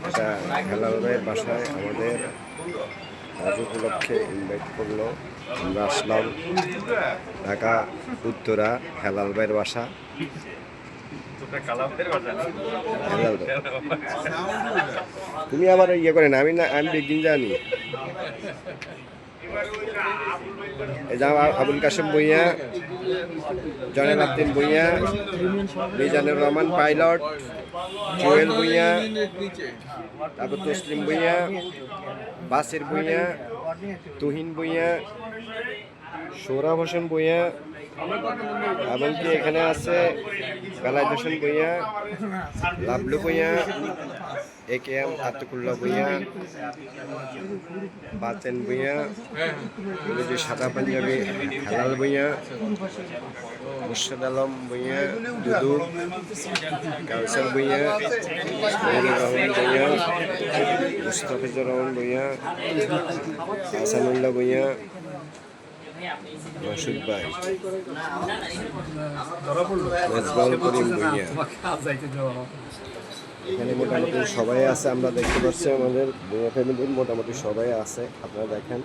এটা হেলাল ভাইয়ের বাসায় আমাদের কাজ উপলক্ষে ইনভাইট করলো। আমরা আসলাম ঢাকা উত্তরা হেলাল ভাইয়ের বাসা। হেলাল ভাই, তুমি আবার ইয়ে করে না, আমি বেগদিন জানি। এই যে আবুল কাশেম ভুঁইয়া, জয়নাল আবদিন ভুঁইয়া, মিজানুর রহমান পাইলট, জুয়েল ভুঁইয়া, তারপর তসলিম ভুঁইয়া, বাসির ভুঁইয়া, তুহিন ভুঁইয়া, সৌরভ হোসেন ভুঁইয়া, এমনকি এখানে আছে বেলায়েত হোসেন ভুঁইয়া, লাবলু ভুঁইয়া, AKM আতিকুল্লাহ ভুঁইয়া, বাতেন ভুঁইয়া, যে সাদা পাঞ্জাবি হেলাল ভুঁইয়া, মুর্শিদ আলম ভুঁইয়া, দুদু, কাউসার ভুঁইয়া, মহিনুর রহমান ভুঁইয়া, মুস্তাফিজুর রহমান ভুঁইয়া, হাসানুল্লাহ ভুঁইয়া, রশিদ ভাই, মেজবাউল করিম ভুঁইয়া। এখানে মোটামুটি সবাই আছে, আমরা দেখতে পাচ্ছি আমাদের ভুঁইয়া ফ্যামিলির মোটামুটি সবাই আছে। আপনারা দেখেন।